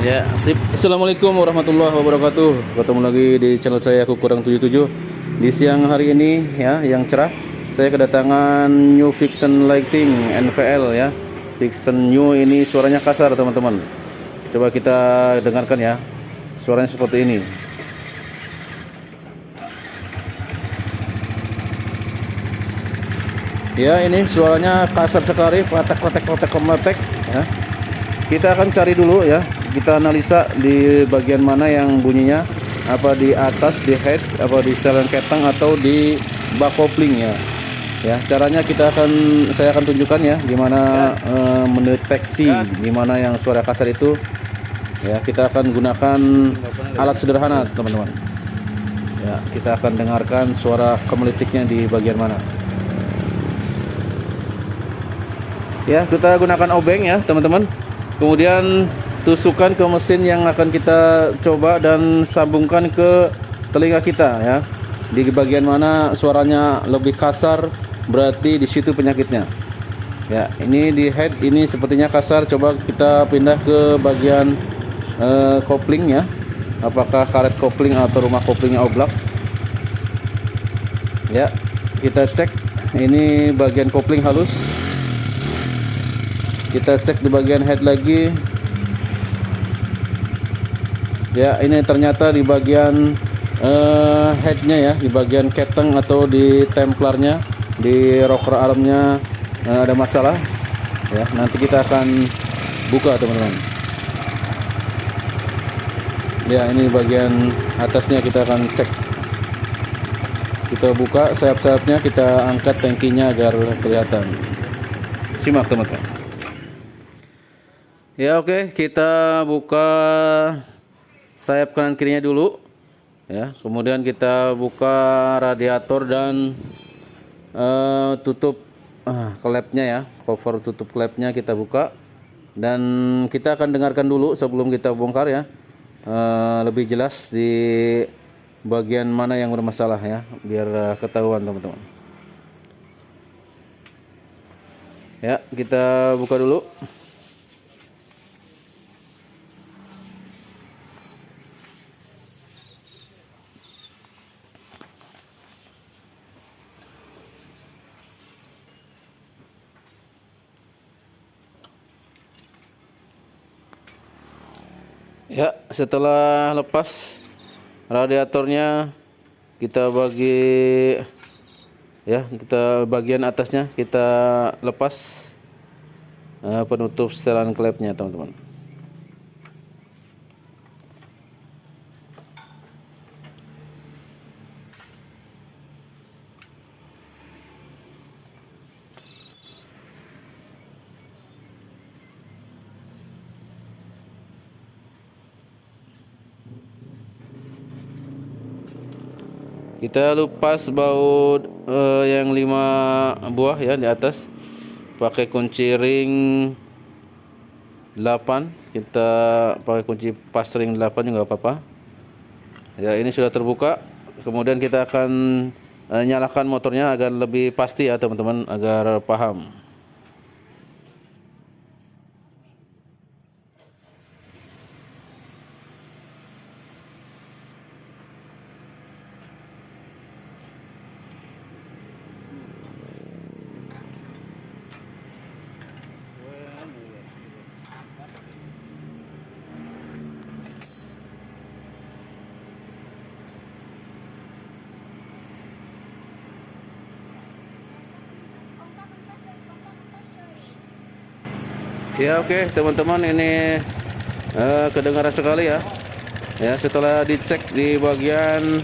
Ya, sip. Assalamualaikum warahmatullahi wabarakatuh. Ketemu lagi di channel saya Aku Kurang 77. Di siang hari ini ya, yang cerah, saya kedatangan New Vision Lighting NVL ya. Vision New ini suaranya kasar, teman-teman. Coba kita dengarkan ya. Suaranya seperti ini. Ya, ini suaranya kasar sekali, kletek ya. Kita akan cari dulu ya. Kita analisa di bagian mana yang bunyinya, apa di atas di head, apa di setelan ketang, atau di bak kopling ya. Ya, caranya saya akan tunjukkan ya gimana mendeteksi di mana yang suara kasar itu. Ya, kita akan gunakan alat sederhana, teman-teman. Ya, kita akan dengarkan suara kemelitiknya di bagian mana. Ya, kita gunakan obeng ya, teman-teman. Kemudian tusukkan ke mesin yang akan kita coba dan sambungkan ke telinga kita ya. Di bagian mana suaranya lebih kasar, berarti di situ penyakitnya. Ya, ini di head ini sepertinya kasar. Coba kita pindah ke bagian kopling ya. Apakah karet kopling atau rumah koplingnya oblak? Ya, kita cek. Ini bagian kopling halus. Kita cek di bagian head lagi. Ya, ini ternyata di bagian headnya ya, di bagian keteng atau di templarnya, di rocker armnya ada masalah. Ya, nanti kita akan buka, teman-teman. Ya, ini bagian atasnya kita akan cek. Kita buka sayap-sayapnya, kita angkat tangkinya agar kelihatan. Simak, teman-teman. Ya, oke, kita buka sayap kanan kirinya dulu ya. Kemudian kita buka radiator dan tutup klepnya ya, cover tutup klepnya kita buka, dan kita akan dengarkan dulu sebelum kita bongkar ya, lebih jelas di bagian mana yang bermasalah ya, biar ketahuan, teman-teman. Ya, kita buka dulu. Ya, setelah lepas radiatornya, kita bagian atasnya kita lepas penutup setelan klepnya, teman-teman. Kita lepas baut yang 5 buah ya di atas, pakai kunci ring 8. Kita pakai kunci pas ring 8 juga apa-apa. Ya, ini sudah terbuka. Kemudian kita akan nyalakan motornya agar lebih pasti ya, teman-teman, agar paham. Ya, oke, teman-teman, ini kedengaran sekali ya. Ya, setelah dicek di bagian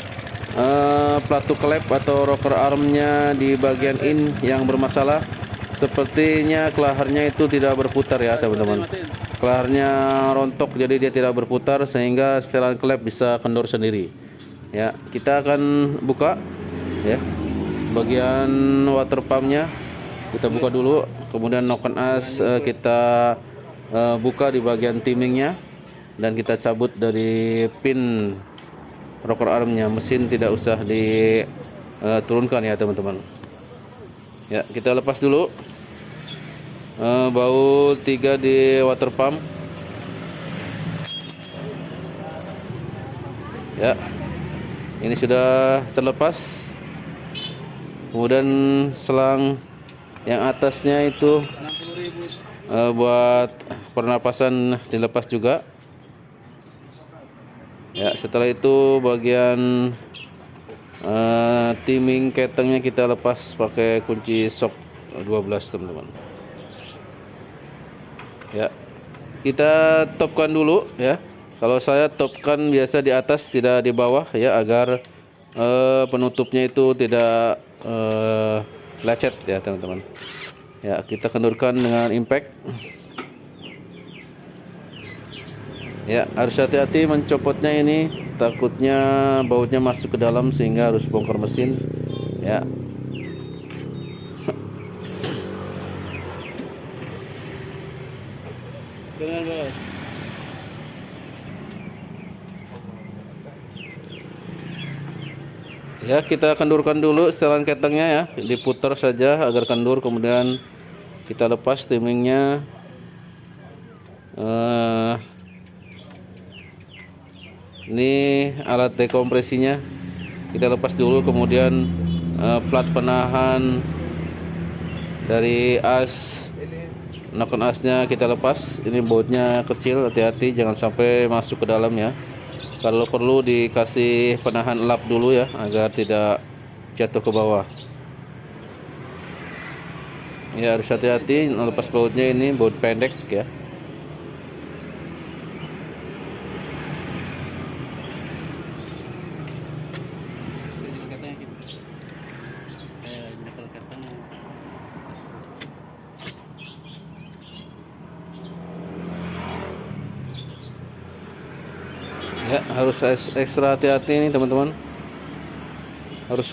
platu klep atau rocker armnya di bagian in yang bermasalah, sepertinya kelaharnya itu tidak berputar ya, teman-teman. Kelaharnya rontok, jadi dia tidak berputar sehingga setelan klep bisa kendor sendiri. Ya, kita akan buka ya bagian water pumpnya. Kita buka dulu, kemudian knock on as kita buka di bagian timingnya, dan kita cabut dari pin rocker armnya. Mesin tidak usah diturunkan ya, teman-teman. Ya, kita lepas dulu baut 3 di water pump. Ya, ini sudah terlepas. Kemudian selang yang atasnya itu buat pernapasan dilepas juga. Ya, setelah itu bagian timing ketengnya kita lepas pakai kunci shock 12 teman-teman. Ya, kita topkan dulu ya. Kalau saya topkan biasa di atas tidak di bawah ya, agar penutupnya itu tidak lecet ya teman-teman. Ya, kita kendurkan dengan impact. Ya, harus hati-hati mencopotnya ini, takutnya bautnya masuk ke dalam sehingga harus bongkar mesin ya. Ya, kita kendurkan dulu setelan ketengnya ya, diputar saja agar kendur, kemudian kita lepas timingnya. Ini alat dekompresinya kita lepas dulu, kemudian plat penahan dari as, knock-on asnya kita lepas. Ini bautnya kecil, hati-hati jangan sampai masuk ke dalam ya. Kalau perlu dikasih penahan lap dulu ya, agar tidak jatuh ke bawah. Ya, harus hati-hati melepas bautnya, ini baut pendek ya. Ya, harus ekstra hati-hati nih teman-teman. Harus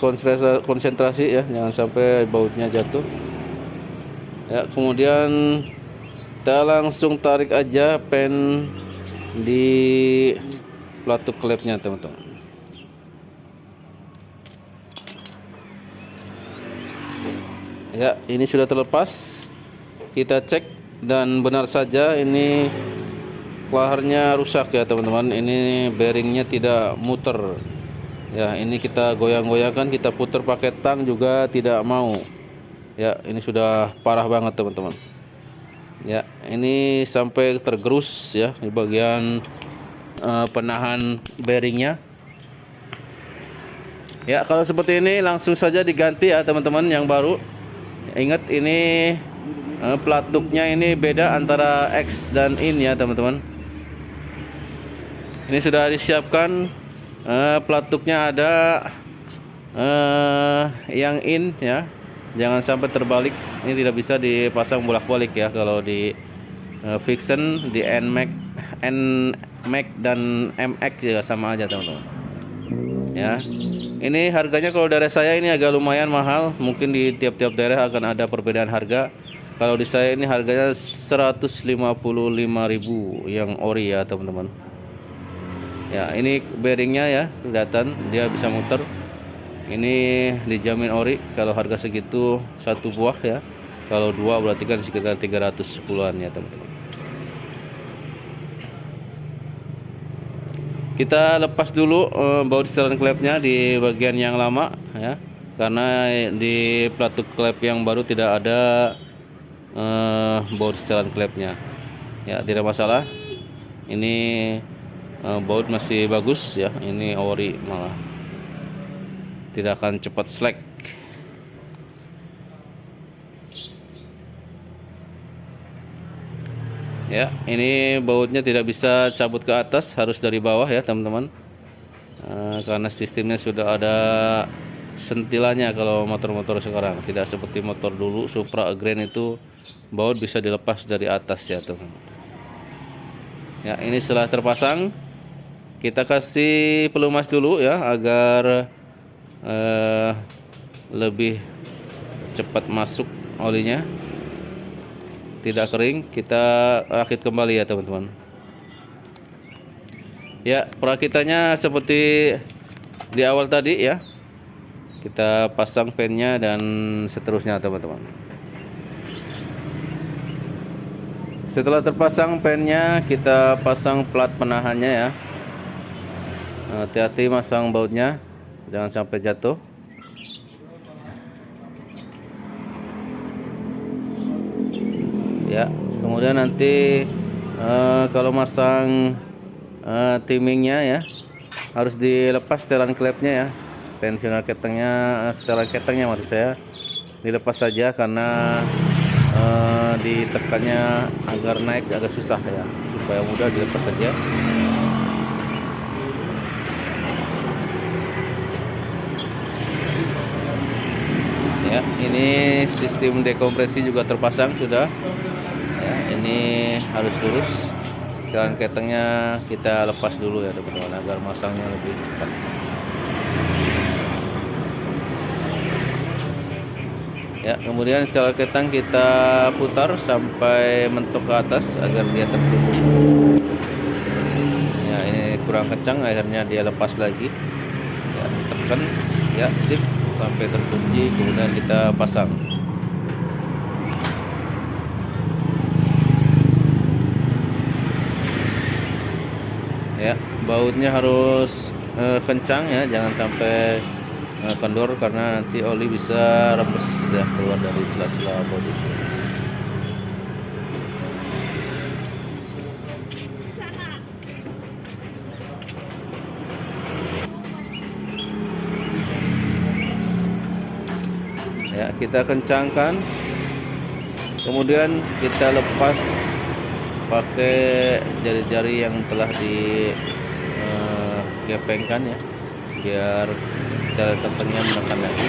konsentrasi ya, jangan sampai bautnya jatuh. Ya, kemudian kita langsung tarik aja pen di pelatuk klepnya teman-teman. Ya, ini sudah terlepas. Kita cek dan benar saja ini klaharnya rusak ya teman-teman. Ini bearingnya tidak muter ya. Ini kita goyang-goyangkan, kita putar pakai tang juga tidak mau ya. Ini sudah parah banget teman-teman ya. Ini sampai tergerus ya di bagian penahan bearingnya ya. Kalau seperti ini langsung saja diganti ya teman-teman, yang baru. Ingat, ini pelatuknya ini beda antara X dan in ya teman-teman. Ini sudah disiapkan, pelatuknya ada yang in ya, jangan sampai terbalik. Ini tidak bisa dipasang bolak-balik ya. Kalau di Vixen, di NMAX dan MX juga sama aja teman-teman ya. Ini harganya kalau dari saya ini agak lumayan mahal, mungkin di tiap-tiap daerah akan ada perbedaan harga. Kalau di saya ini harganya 155.000 yang ori ya teman-teman. Ya, ini bearingnya ya, kelihatan dia bisa muter. Ini dijamin ori. Kalau harga segitu satu buah ya. Kalau dua berarti kan sekitar 310-an ya teman-teman. Kita lepas dulu baut setelan klepnya di bagian yang lama ya, karena di pelatuk klep yang baru tidak ada baut setelan klepnya ya. Tidak masalah, ini baut masih bagus ya. Ini ori, malah tidak akan cepat slack. Ya, ini bautnya tidak bisa cabut ke atas, harus dari bawah ya teman-teman. Karena sistemnya sudah ada sentilannya kalau motor-motor sekarang, tidak seperti motor dulu Supra Grand itu baut bisa dilepas dari atas ya teman-teman. Ya, ini setelah terpasang kita kasih pelumas dulu ya, agar lebih cepat masuk olinya, tidak kering. Kita rakit kembali ya teman-teman. Ya, perakitannya seperti di awal tadi ya. Kita pasang pennya dan seterusnya teman-teman. Setelah terpasang pennya, kita pasang plat penahannya ya. Hati-hati masang bautnya, jangan sampai jatuh. Ya, kemudian nanti kalau masang timingnya ya, harus dilepas setelan klepnya ya. Tensioner ketengnya, setelan ketengnya maksud saya, dilepas saja karena ditekannya agar naik agak susah ya, supaya mudah dilepas saja. Ya, ini sistem dekompresi juga terpasang sudah. Ya, ini harus lurus. Setelan ketengnya kita lepas dulu ya teman-teman, agar masangnya lebih cepat. Ya, kemudian setelan keteng kita putar sampai mentok ke atas agar dia terkunci. Ya, ini kurang kencang, akhirnya dia lepas lagi. Ya, tekan, ya sip, sampai terkunci, kemudian kita pasang. Ya, bautnya harus kencang ya, jangan sampai kendor karena nanti oli bisa rembes ya keluar dari sela-sela baut itu. Ya, kita kencangkan, kemudian kita lepas pakai jari-jari yang telah digepengkan ya, biar sel ketengnya menekan lagi.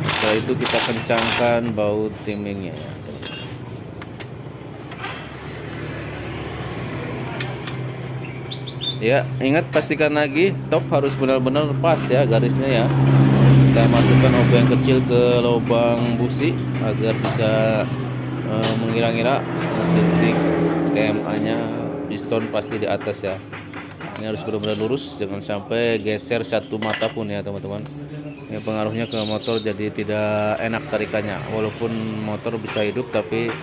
Setelah itu kita kencangkan baut timingnya ya. Ya, ingat pastikan lagi top harus benar-benar pas ya garisnya ya. Kita masukkan obeng kecil ke lubang busi agar bisa mengira-ngira titik TMA-nya, piston pasti di atas ya. Ini harus benar-benar lurus, jangan sampai geser satu mata pun ya teman-teman. Ini pengaruhnya ke motor, jadi tidak enak tarikannya. Walaupun motor bisa hidup tapi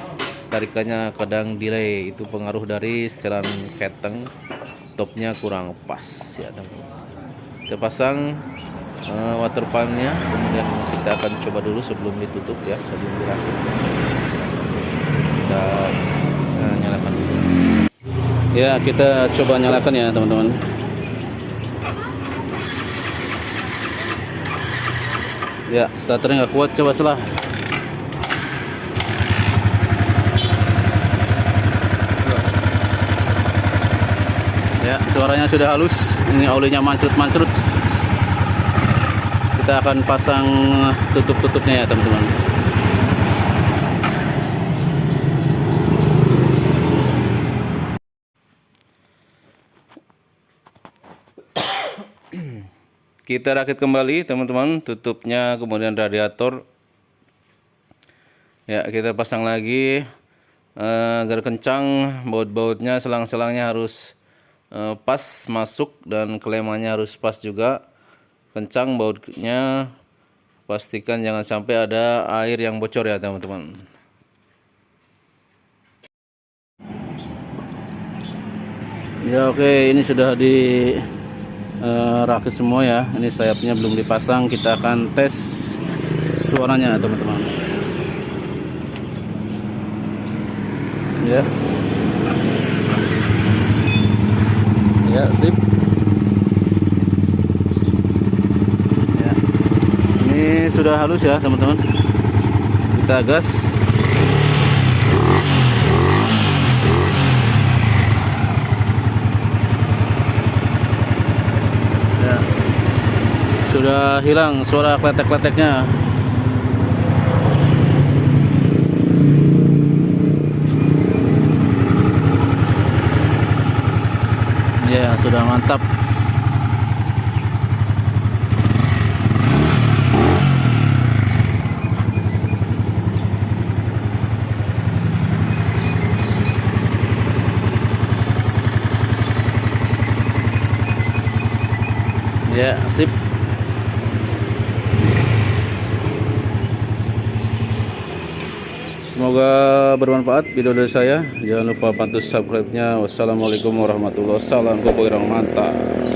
tarikannya kadang delay. Itu pengaruh dari setelan keteng, topnya kurang pas ya teman-teman. Kita pasang water pump-nya, kemudian kita akan coba dulu sebelum ditutup ya, sebelum dirakit. Kita nyalakan dulu. Ya, kita coba nyalakan ya teman-teman. Ya, starternya nggak kuat, coba selah. Ya, suaranya sudah halus. Ini olinya mancrut-mancrut. Kita akan pasang tutup-tutupnya ya teman-teman. Kita rakit kembali teman-teman, tutupnya, kemudian radiator. Ya, kita pasang lagi agar kencang. Baut-bautnya, selang-selangnya harus pas masuk dan klemannya harus pas juga. Kencang bautnya, pastikan jangan sampai ada air yang bocor ya teman-teman. Ya, oke, ini sudah di rakit semua ya. Ini sayapnya belum dipasang, kita akan tes suaranya teman-teman ya. Ya, sip ya. Ini sudah halus ya teman-teman, kita gas. Sudah hilang suara kletek-kleteknya. Ya, sudah mantap. Ya, sip. Semoga bermanfaat video dari saya. Jangan lupa bantu subscribe-nya. Wassalamualaikum warahmatullahi wabarakatuh. Salam kopi mantap.